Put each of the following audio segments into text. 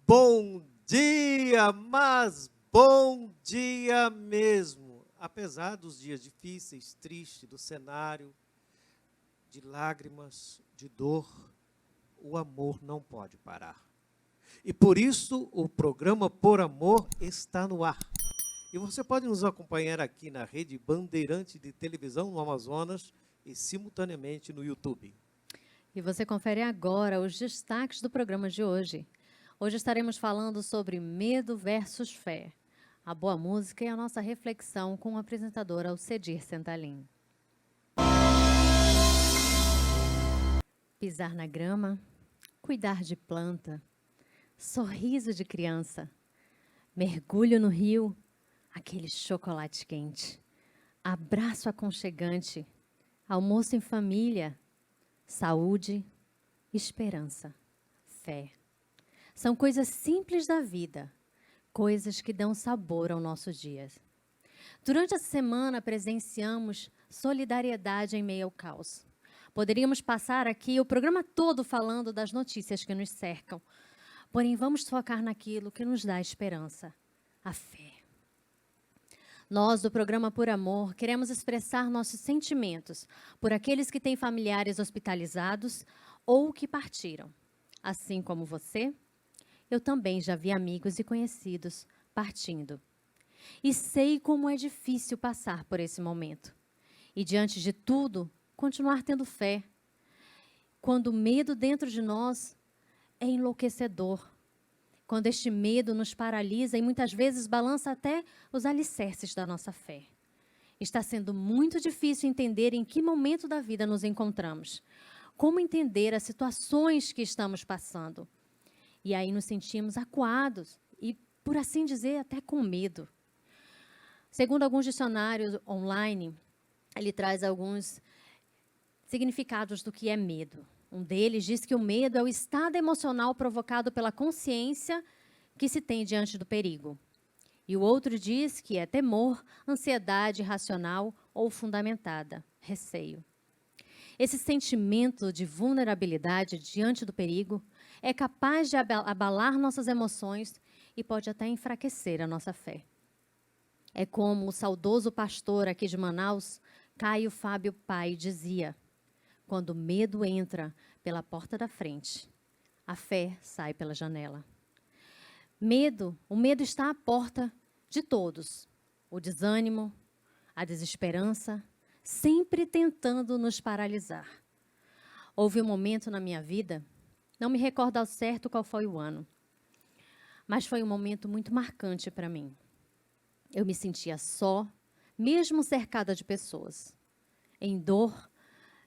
Bom dia, mas bom dia mesmo. Apesar dos dias difíceis, tristes, do cenário, de lágrimas, de dor, o amor não pode parar. E por isso o programa Por Amor está no ar. E você pode nos acompanhar aqui na rede Bandeirante de Televisão no Amazonas e simultaneamente no YouTube. E você confere agora os destaques do programa de hoje. Hoje estaremos falando sobre medo versus fé, a boa música e a nossa reflexão com o apresentador Alcedir Sentalim. Pisar na grama, cuidar de planta, sorriso de criança, mergulho no rio, aquele chocolate quente, abraço aconchegante, almoço em família, saúde, esperança, fé. São coisas simples da vida, coisas que dão sabor ao nosso dia. Durante essa semana, presenciamos solidariedade em meio ao caos. Poderíamos passar aqui o programa todo falando das notícias que nos cercam, porém vamos focar naquilo que nos dá esperança, a fé. Nós, do programa Por Amor, queremos expressar nossos sentimentos por aqueles que têm familiares hospitalizados ou que partiram. Assim como você, eu também já vi amigos e conhecidos partindo. E sei como é difícil passar por esse momento. E, diante de tudo, continuar tendo fé. Quando o medo dentro de nós é enlouquecedor. Quando este medo nos paralisa e muitas vezes balança até os alicerces da nossa fé. Está sendo muito difícil entender em que momento da vida nos encontramos. Como entender as situações que estamos passando. E aí nos sentimos acuados e, por assim dizer, até com medo. Segundo alguns dicionários online, ele traz alguns significados do que é medo. Um deles diz que o medo é o estado emocional provocado pela consciência que se tem diante do perigo. E o outro diz que é temor, ansiedade irracional ou fundamentada, receio. Esse sentimento de vulnerabilidade diante do perigo é capaz de abalar nossas emoções e pode até enfraquecer a nossa fé. É como o saudoso pastor aqui de Manaus, Caio Fábio Pai, dizia: quando o medo entra pela porta da frente, a fé sai pela janela. O medo está à porta de todos. O desânimo, a desesperança, sempre tentando nos paralisar. Houve um momento na minha vida, não me recordo ao certo qual foi o ano, mas foi um momento muito marcante para mim. Eu me sentia só, mesmo cercada de pessoas, em dor,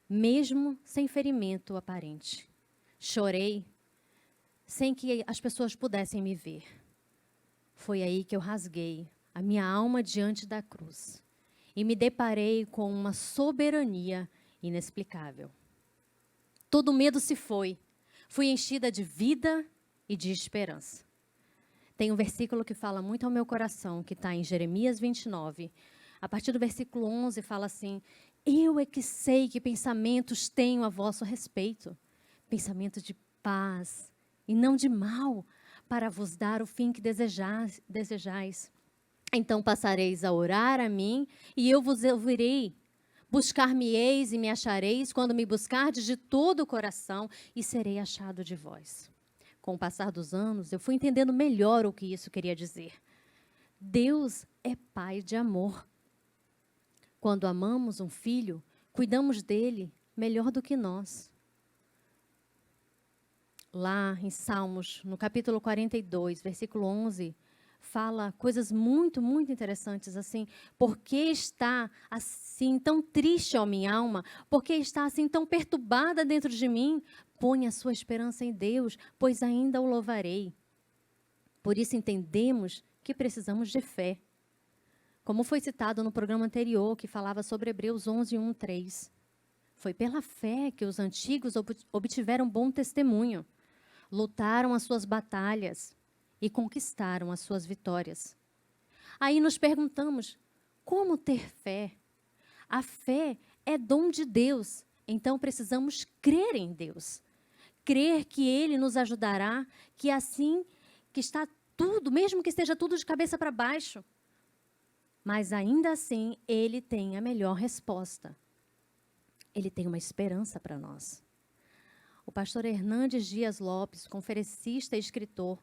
mesmo sem ferimento aparente. Chorei sem que as pessoas pudessem me ver. Foi aí que eu rasguei a minha alma diante da cruz e me deparei com uma soberania inexplicável. Todo medo se foi. Fui enchida de vida e de esperança. Tem um versículo que fala muito ao meu coração, que está em Jeremias 29. A partir do versículo 11 fala assim: eu é que sei que pensamentos tenho a vosso respeito, pensamento de paz e não de mal, para vos dar o fim que desejais. Então passareis a orar a mim, e eu vos ouvirei. Buscar-me-eis e me achareis, quando me buscardes de todo o coração, e serei achado de vós. Com o passar dos anos, eu fui entendendo melhor o que isso queria dizer. Deus é Pai de amor. Quando amamos um filho, cuidamos dele melhor do que nós. Lá em Salmos, no capítulo 42, versículo 11, fala coisas muito, muito interessantes, assim: por que está assim tão triste a minha alma? Por que está assim tão perturbada dentro de mim? Põe a sua esperança em Deus, pois ainda o louvarei. Por isso entendemos que precisamos de fé. Como foi citado no programa anterior, que falava sobre Hebreus 11, 1, 3. Foi pela fé que os antigos obtiveram bom testemunho, lutaram as suas batalhas e conquistaram as suas vitórias. Aí nos perguntamos, como ter fé? A fé é dom de Deus, então precisamos crer em Deus. Crer que Ele nos ajudará, que assim que está tudo, mesmo que esteja tudo de cabeça para baixo. Mas ainda assim, ele tem a melhor resposta. Ele tem uma esperança para nós. O pastor Hernandes Dias Lopes, conferencista e escritor,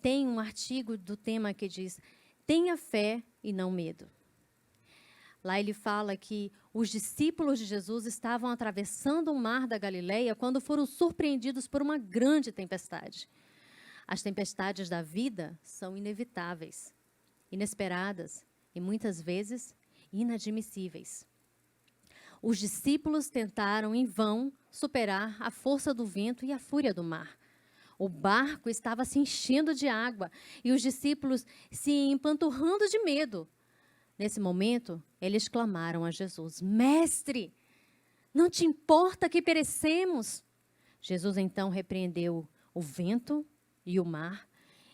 tem um artigo do tema que diz: tenha fé e não medo. Lá ele fala que os discípulos de Jesus estavam atravessando o mar da Galileia quando foram surpreendidos por uma grande tempestade. As tempestades da vida são inevitáveis, inesperadas e muitas vezes inadmissíveis. Os discípulos tentaram em vão superar a força do vento e a fúria do mar. O barco estava se enchendo de água e os discípulos se empanturrando de medo. Nesse momento, eles clamaram a Jesus: Mestre, não te importa que perecemos? Jesus então repreendeu o vento e o mar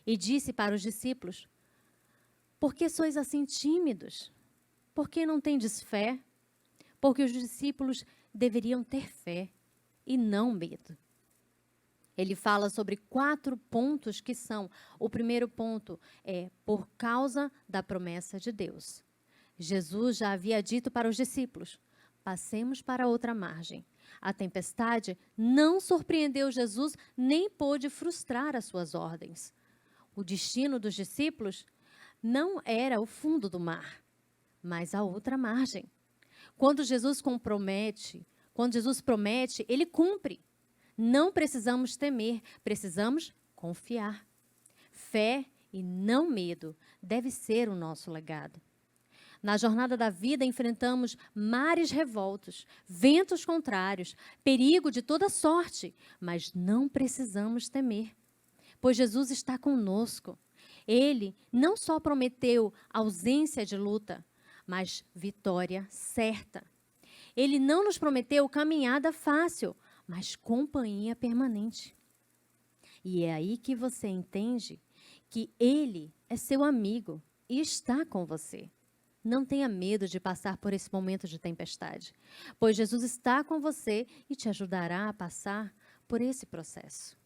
e disse para os discípulos: por que sois assim tímidos? Por que não tendes fé? Porque os discípulos deveriam ter fé e não medo. Ele fala sobre 4 pontos que são: o primeiro ponto é por causa da promessa de Deus. Jesus já havia dito para os discípulos: passemos para outra margem. A tempestade não surpreendeu Jesus, nem pôde frustrar as suas ordens. O destino dos discípulos não era o fundo do mar, mas a outra margem. Quando Jesus promete, ele cumpre. Não precisamos temer, precisamos confiar. Fé e não medo deve ser o nosso legado. Na jornada da vida, enfrentamos mares revoltos, ventos contrários, perigo de toda sorte, mas não precisamos temer, pois Jesus está conosco. Ele não só prometeu ausência de luta, mas vitória certa. Ele não nos prometeu caminhada fácil, mas companhia permanente. E é aí que você entende que Ele é seu amigo e está com você. Não tenha medo de passar por esse momento de tempestade, pois Jesus está com você e te ajudará a passar por esse processo.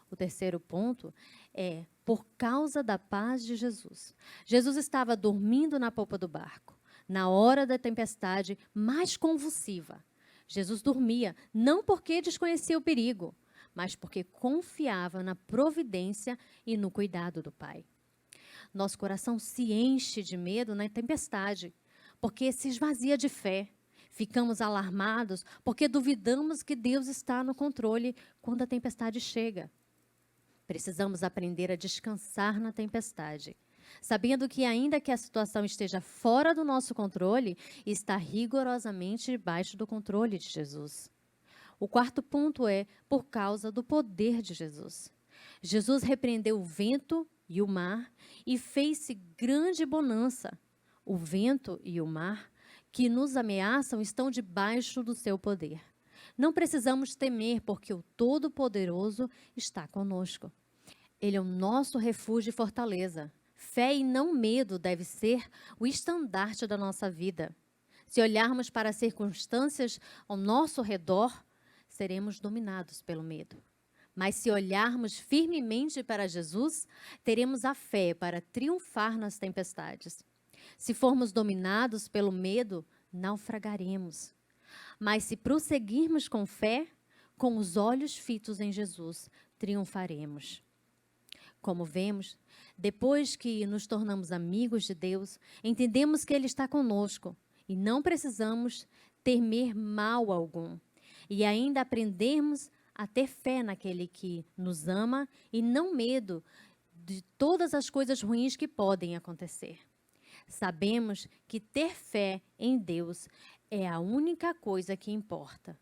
O terceiro ponto é por causa da paz de Jesus. Jesus estava dormindo na polpa do barco, na hora da tempestade mais convulsiva. Jesus dormia não porque desconhecia o perigo, mas porque confiava na providência e no cuidado do Pai. Nosso coração se enche de medo na tempestade, porque se esvazia de fé. Ficamos alarmados porque duvidamos que Deus está no controle quando a tempestade chega. Precisamos aprender a descansar na tempestade, sabendo que ainda que a situação esteja fora do nosso controle, está rigorosamente debaixo do controle de Jesus. O quarto ponto é por causa do poder de Jesus. Jesus repreendeu o vento e o mar e fez-se grande bonança. O vento e o mar que nos ameaçam estão debaixo do seu poder. Não precisamos temer, porque o Todo-Poderoso está conosco. Ele é o nosso refúgio e fortaleza. Fé e não medo deve ser o estandarte da nossa vida. Se olharmos para as circunstâncias ao nosso redor, seremos dominados pelo medo. Mas se olharmos firmemente para Jesus, teremos a fé para triunfar nas tempestades. Se formos dominados pelo medo, naufragaremos. Mas se prosseguirmos com fé, com os olhos fitos em Jesus, triunfaremos. Como vemos, depois que nos tornamos amigos de Deus, entendemos que Ele está conosco e não precisamos temer mal algum. E ainda aprendemos a ter fé naquele que nos ama e não medo de todas as coisas ruins que podem acontecer. Sabemos que ter fé em Deus é a única coisa que importa.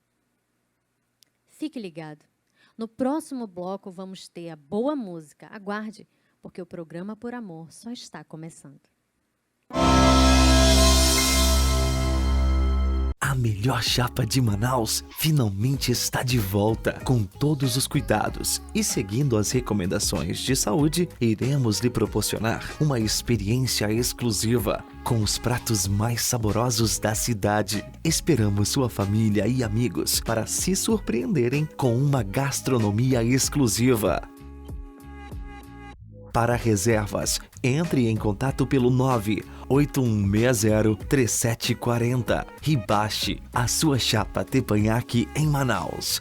Fique ligado. No próximo bloco vamos ter a boa música. Aguarde, porque o programa Por Amor só está começando. A melhor chapa de Manaus finalmente está de volta, com todos os cuidados e seguindo as recomendações de saúde, iremos lhe proporcionar uma experiência exclusiva com os pratos mais saborosos da cidade. Esperamos sua família e amigos para se surpreenderem com uma gastronomia exclusiva. Para reservas, entre em contato pelo 981603740 e baixe a sua chapa teppanyaki em Manaus.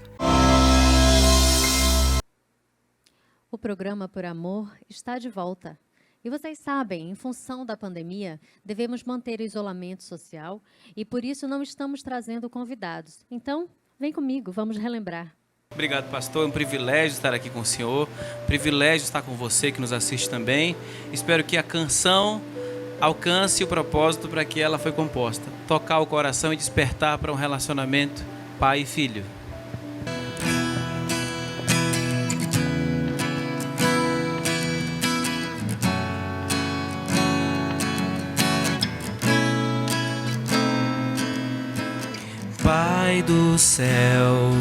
O programa Por Amor está de volta. E vocês sabem, em função da pandemia, devemos manter o isolamento social e por isso não estamos trazendo convidados. Então, vem comigo, vamos relembrar. Obrigado, pastor. É um privilégio estar aqui com o senhor. Privilégio estar com você que nos assiste também. Espero que a canção alcance o propósito para que ela foi composta. Tocar o coração e despertar para um relacionamento pai e filho. Pai do céu,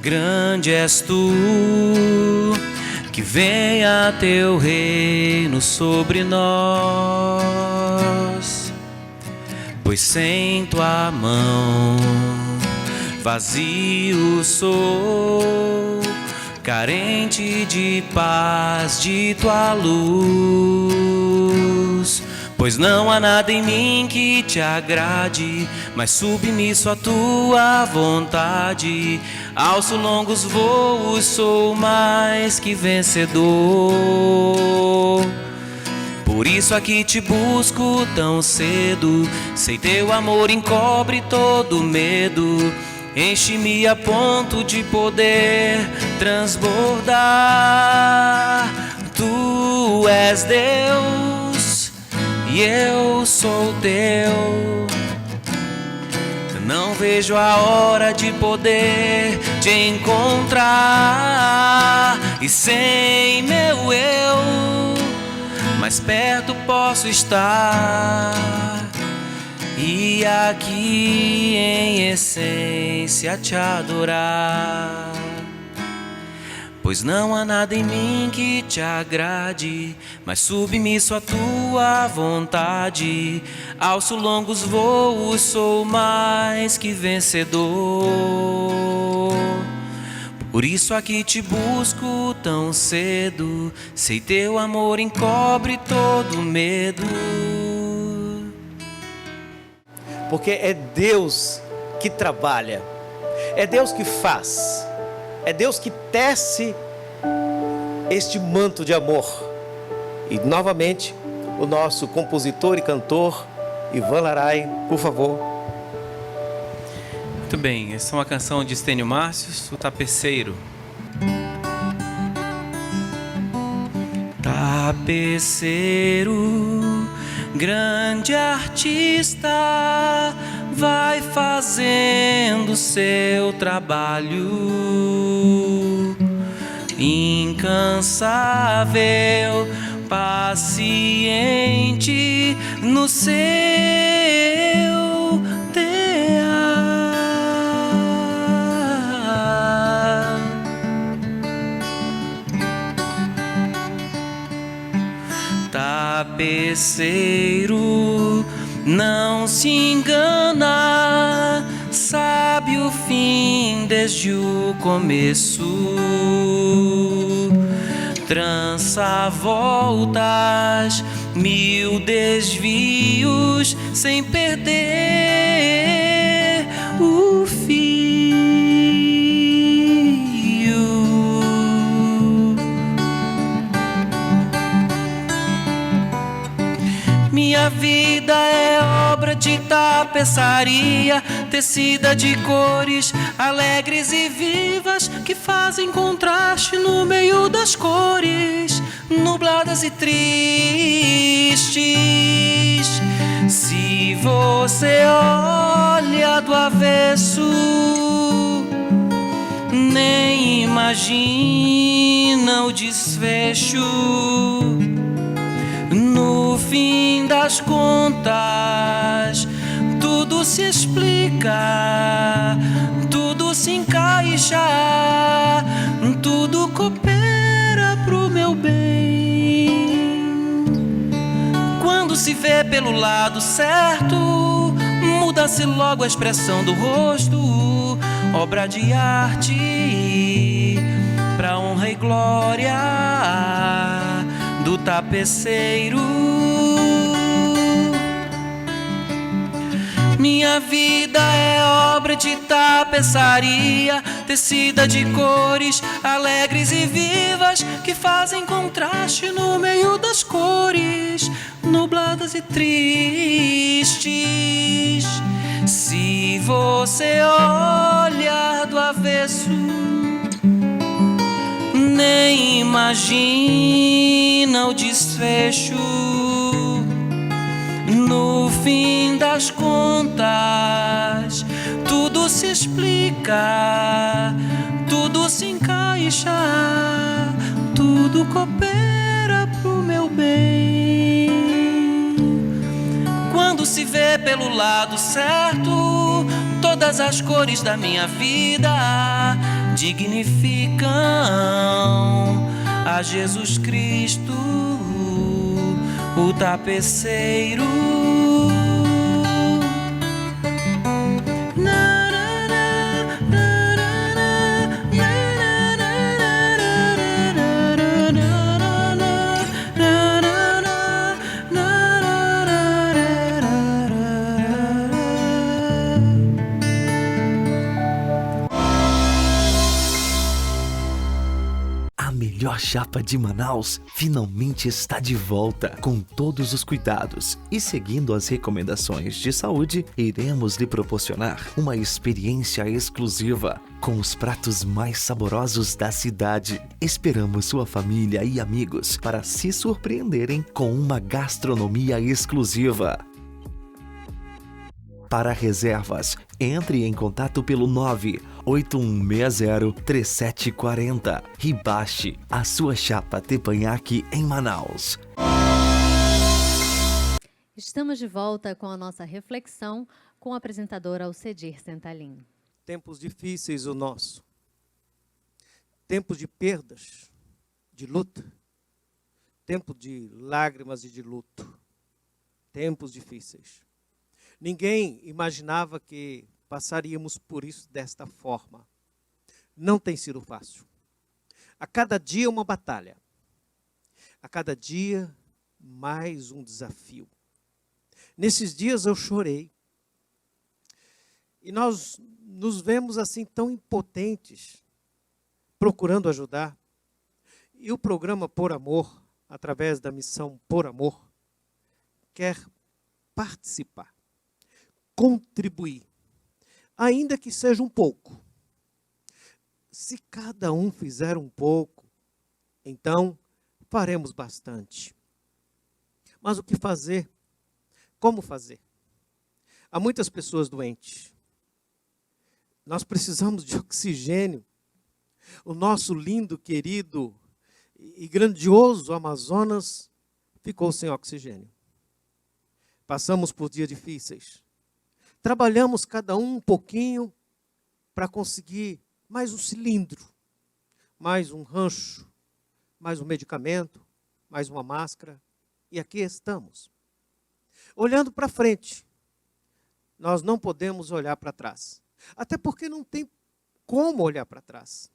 grande és tu, que venha teu reino sobre nós, pois sem tua mão vazio sou, carente de paz, de tua luz. Pois não há nada em mim que te agrade, mas submisso à tua vontade. Alço longos voos, sou mais que vencedor. Por isso aqui te busco tão cedo, sei teu amor encobre todo medo. Enche-me a ponto de poder transbordar. Tu és Deus e eu sou teu. Não vejo a hora de poder te encontrar. E sem meu eu, mais perto posso estar. E aqui em essência te adorar. Pois não há nada em mim que te agrade, mas submisso à tua vontade. Alço longos voos, sou mais que vencedor. Por isso aqui te busco tão cedo, sei teu amor encobre todo medo. Porque é Deus que trabalha, é Deus que faz. É Deus que tece este manto de amor. E novamente, o nosso compositor e cantor, Ivan Laray, por favor. Muito bem, essa é uma canção de Estênio Márcios, o Tapeceiro. Tapeceiro, grande artista, vai fazendo seu trabalho, incansável, paciente no seu tear. Tapeceiro, não se engana, sabe o fim desde o começo. Trança voltas, mil desvios, sem perder o fio. Minha vida é obra de tapeçaria, tecida de cores alegres e vivas, que fazem contraste no meio das cores nubladas e tristes. Se você olha do avesso, nem imagina o desfecho. No fim das contas, tudo se explica, tudo se encaixa, tudo coopera pro meu bem. Quando se vê pelo lado certo, muda-se logo a expressão do rosto. Obra de arte, pra honra e glória tapeceiro. Minha vida é obra de tapeçaria, tecida de cores alegres e vivas, que fazem contraste no meio das cores nubladas e tristes. Se você olhar do avesso, nem imagina o desfecho. No fim das contas, tudo se explica, tudo se encaixa, tudo coopera pro meu bem. Quando se vê pelo lado certo, todas as cores da minha vida dignificam a Jesus Cristo, o tapeceiro. A melhor chapa de Manaus finalmente está de volta. Com todos os cuidados e seguindo as recomendações de saúde, iremos lhe proporcionar uma experiência exclusiva com os pratos mais saborosos da cidade. Esperamos sua família e amigos para se surpreenderem com uma gastronomia exclusiva. Para reservas, entre em contato pelo 981603740 e baixe a sua chapa Teppanyaki em Manaus. Estamos de volta com a nossa reflexão com o apresentador Alcedir Sentalim. Tempos difíceis o nosso. Tempos de perdas, de luta. Tempo de lágrimas e de luto. Tempos difíceis. Ninguém imaginava que passaríamos por isso desta forma. Não tem sido fácil. A cada dia uma batalha. A cada dia mais um desafio. Nesses dias eu chorei. E nós nos vemos assim tão impotentes, procurando ajudar. E o programa Por Amor, através da missão Por Amor, quer participar. Contribuir, ainda que seja um pouco. Se cada um fizer um pouco, então faremos bastante. Mas o que fazer? Como fazer? Há muitas pessoas doentes. Nós precisamos de oxigênio. O nosso lindo, querido e grandioso Amazonas ficou sem oxigênio. Passamos por dias difíceis. Trabalhamos cada um pouquinho para conseguir mais um cilindro, mais um rancho, mais um medicamento, mais uma máscara. E aqui estamos. Olhando para frente, nós não podemos olhar para trás. Até porque não tem como olhar para trás.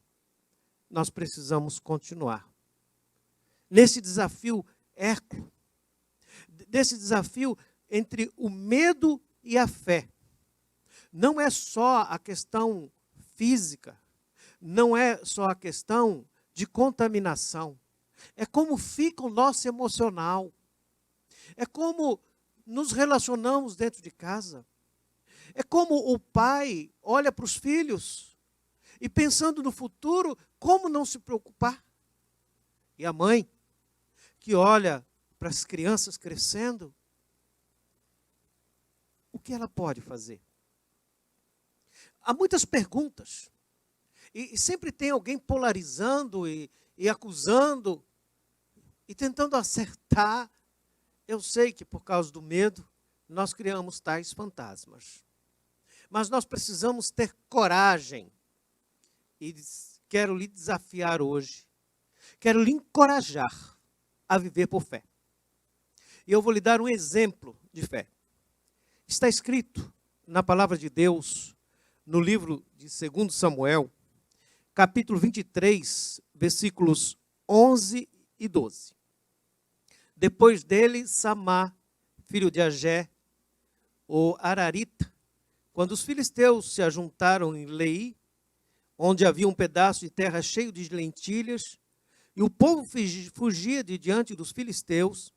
Nós precisamos continuar. Nesse desafio hérculo, desse desafio entre o medo e a fé. Não é só a questão física, não é só a questão de contaminação. É como fica o nosso emocional. É como nos relacionamos dentro de casa. É como o pai olha para os filhos e pensando no futuro, como não se preocupar? E a mãe que olha para as crianças crescendo, o que ela pode fazer? Há muitas perguntas. E sempre tem alguém polarizando e acusando e tentando acertar. Eu sei que por causa do medo, nós criamos tais fantasmas. Mas nós precisamos ter coragem. E quero lhe desafiar hoje. Quero lhe encorajar a viver por fé. E eu vou lhe dar um exemplo de fé. Está escrito na palavra de Deus, no livro de 2 Samuel, capítulo 23, versículos 11 e 12. Depois dele, Samá, filho de Agé, o Ararita. Quando os filisteus se ajuntaram em Leí, onde havia um pedaço de terra cheio de lentilhas, e o povo fugia de diante dos filisteus,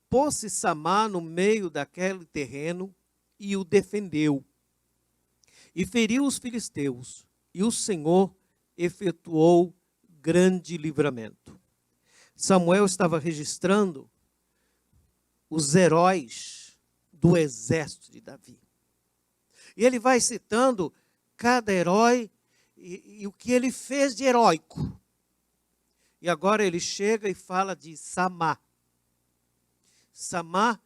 pôs-se Samá no meio daquele terreno e o defendeu. E feriu os filisteus, e o Senhor efetuou grande livramento. Samuel estava registrando os heróis do exército de Davi. E ele vai citando cada herói e o que ele fez de heróico. E agora ele chega e fala de Samá. Samá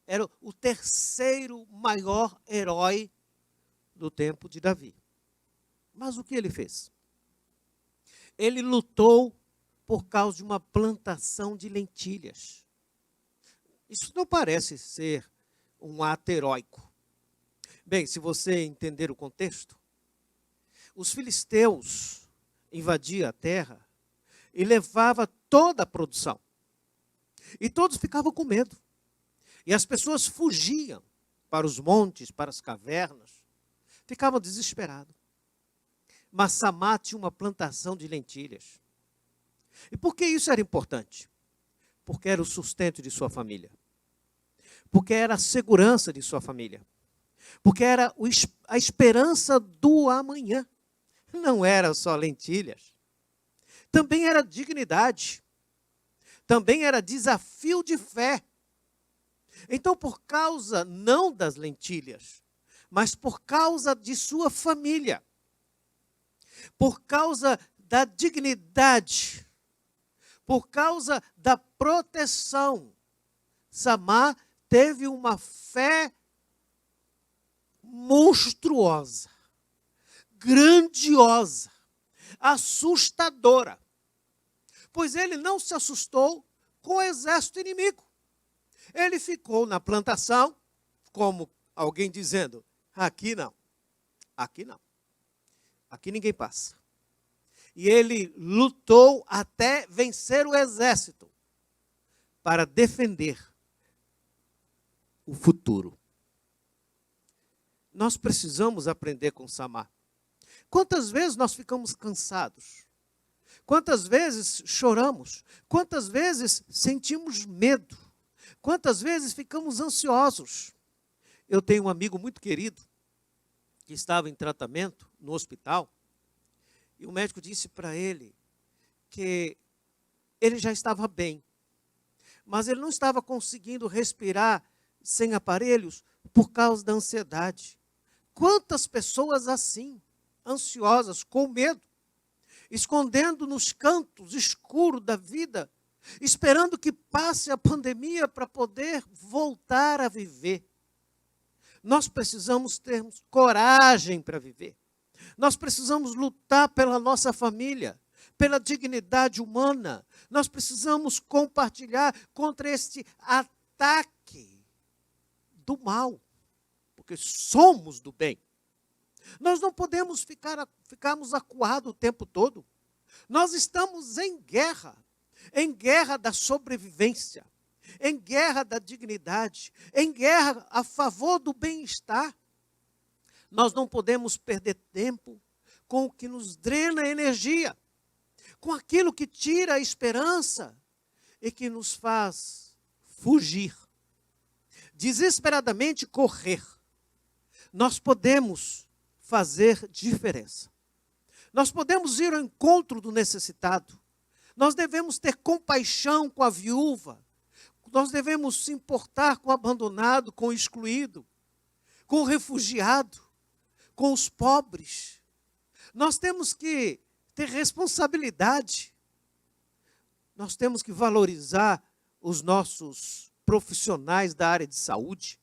era o terceiro maior herói do tempo de Davi. Mas o que ele fez? Ele lutou por causa de uma plantação de lentilhas. Isso não parece ser um ato heróico. Bem, se você entender o contexto, os filisteus invadiam a terra e levavam toda a produção. E todos ficavam com medo. E as pessoas fugiam para os montes, para as cavernas. Ficavam desesperados. Mas Samá tinha uma plantação de lentilhas. E por que isso era importante? Porque era o sustento de sua família. Porque era a segurança de sua família. Porque era a esperança do amanhã. Não era só lentilhas. Também era dignidade. Também era desafio de fé. Então, por causa não das lentilhas, mas por causa de sua família, por causa da dignidade, por causa da proteção, Samá teve uma fé monstruosa, grandiosa, assustadora. Pois ele não se assustou com o exército inimigo. Ele ficou na plantação, como alguém dizendo, aqui não, aqui não, aqui ninguém passa. E ele lutou até vencer o exército para defender o futuro. Nós precisamos aprender com Samá. Quantas vezes nós ficamos cansados? Quantas vezes choramos? Quantas vezes sentimos medo? Quantas vezes ficamos ansiosos? Eu tenho um amigo muito querido que estava em tratamento no hospital e o médico disse para ele que ele já estava bem, mas ele não estava conseguindo respirar sem aparelhos por causa da ansiedade. Quantas pessoas assim, ansiosas, com medo, escondendo nos cantos escuros da vida, esperando que passe a pandemia para poder voltar a viver. Nós precisamos ter coragem para viver. Nós precisamos lutar pela nossa família, pela dignidade humana. Nós precisamos compartilhar contra este ataque do mal, porque somos do bem. Nós não podemos ficarmos acuados o tempo todo. Nós estamos em guerra da sobrevivência, em guerra da dignidade, em guerra a favor do bem-estar. Nós não podemos perder tempo com o que nos drena a energia, com aquilo que tira a esperança e que nos faz fugir, desesperadamente correr. Nós podemos fazer diferença. Nós podemos ir ao encontro do necessitado. Nós devemos ter compaixão com a viúva. Nós devemos se importar com o abandonado, com o excluído, com o refugiado, com os pobres. Nós temos que ter responsabilidade. Nós temos que valorizar os nossos profissionais da área de saúde.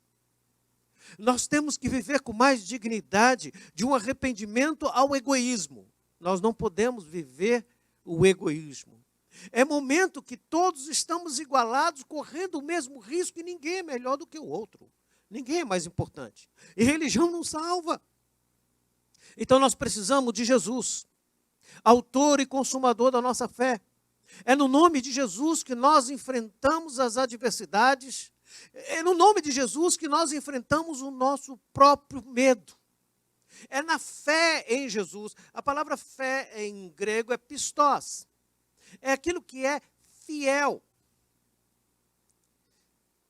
Nós temos que viver com mais dignidade, de um arrependimento ao egoísmo. Nós não podemos viver o egoísmo. É momento que todos estamos igualados, correndo o mesmo risco e ninguém é melhor do que o outro. Ninguém é mais importante. E religião não salva. Então nós precisamos de Jesus, autor e consumador da nossa fé. É no nome de Jesus que nós enfrentamos as adversidades. É no nome de Jesus que nós enfrentamos o nosso próprio medo. É na fé em Jesus. A palavra fé em grego é pistos. É aquilo que é fiel.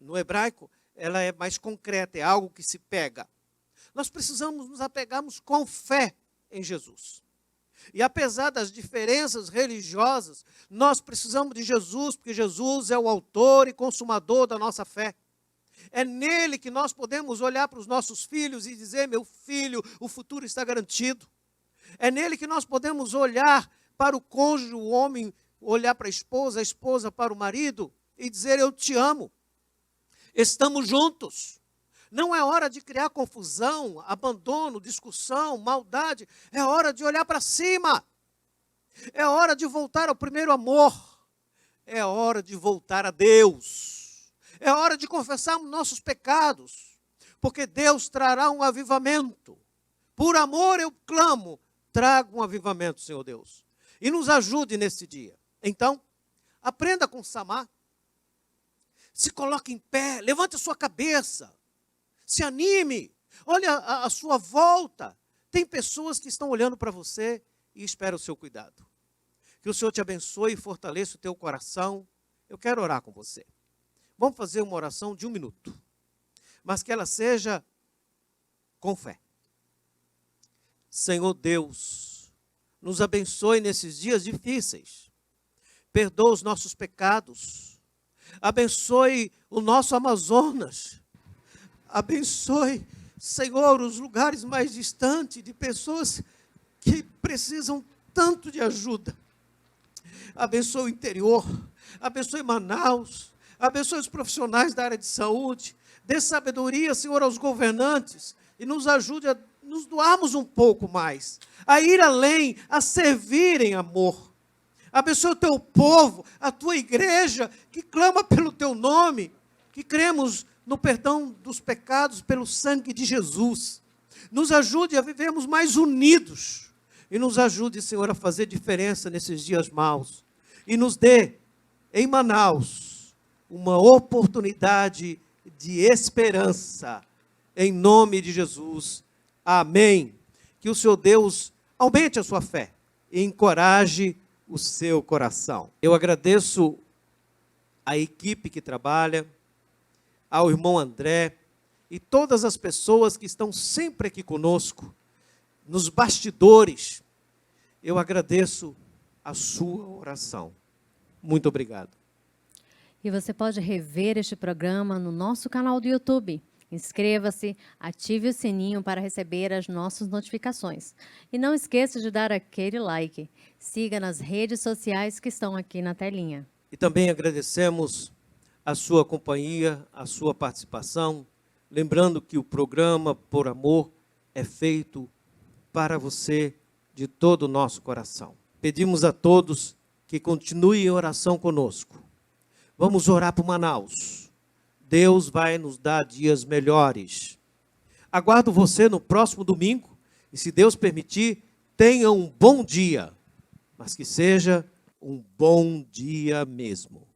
No hebraico, ela é mais concreta, é algo que se pega. Nós precisamos nos apegarmos com fé em Jesus. E apesar das diferenças religiosas, nós precisamos de Jesus, porque Jesus é o autor e consumador da nossa fé. É nele que nós podemos olhar para os nossos filhos e dizer: meu filho, o futuro está garantido. É nele que nós podemos olhar para o cônjuge, o homem, olhar para a esposa para o marido e dizer: eu te amo. Estamos juntos. Não é hora de criar confusão, abandono, discussão, maldade. É hora de olhar para cima. É hora de voltar ao primeiro amor. É hora de voltar a Deus. É hora de confessarmos nossos pecados, porque Deus trará um avivamento. Por amor eu clamo, traga um avivamento, Senhor Deus. E nos ajude nesse dia. Então, aprenda com Samar. Se coloque em pé, levante a sua cabeça. Se anime, olha a sua volta. Tem pessoas que estão olhando para você e esperam o seu cuidado. Que o Senhor te abençoe e fortaleça o teu coração. Eu quero orar com você. Vamos fazer uma oração de 1 minuto, mas que ela seja com fé. Senhor Deus, nos abençoe nesses dias difíceis. Perdoa os nossos pecados. Abençoe o nosso Amazonas. Abençoe, Senhor, os lugares mais distantes de pessoas que precisam tanto de ajuda. Abençoe o interior, abençoe Manaus, abençoe os profissionais da área de saúde, dê sabedoria, Senhor, aos governantes e nos ajude a nos doarmos um pouco mais, a ir além, a servir em amor. Abençoe o teu povo, a tua igreja que clama pelo teu nome, que cremos no perdão dos pecados pelo sangue de Jesus. Nos ajude a vivermos mais unidos e nos ajude, Senhor, a fazer diferença nesses dias maus. E nos dê, em Manaus, uma oportunidade de esperança. Em nome de Jesus. Amém. Que o Senhor Deus aumente a sua fé e encoraje o seu coração. Eu agradeço a equipe que trabalha, ao irmão André e todas as pessoas que estão sempre aqui conosco, nos bastidores. Eu agradeço a sua oração. Muito obrigado. E você pode rever este programa no nosso canal do YouTube. Inscreva-se, ative o sininho para receber as nossas notificações. E não esqueça de dar aquele like. Siga nas redes sociais que estão aqui na telinha. E também agradecemos a sua companhia, a sua participação, lembrando que o programa Por Amor é feito para você de todo o nosso coração. Pedimos a todos que continuem em oração conosco. Vamos orar por Manaus. Deus vai nos dar dias melhores. Aguardo você no próximo domingo e, se Deus permitir, tenha um bom dia, mas que seja um bom dia mesmo.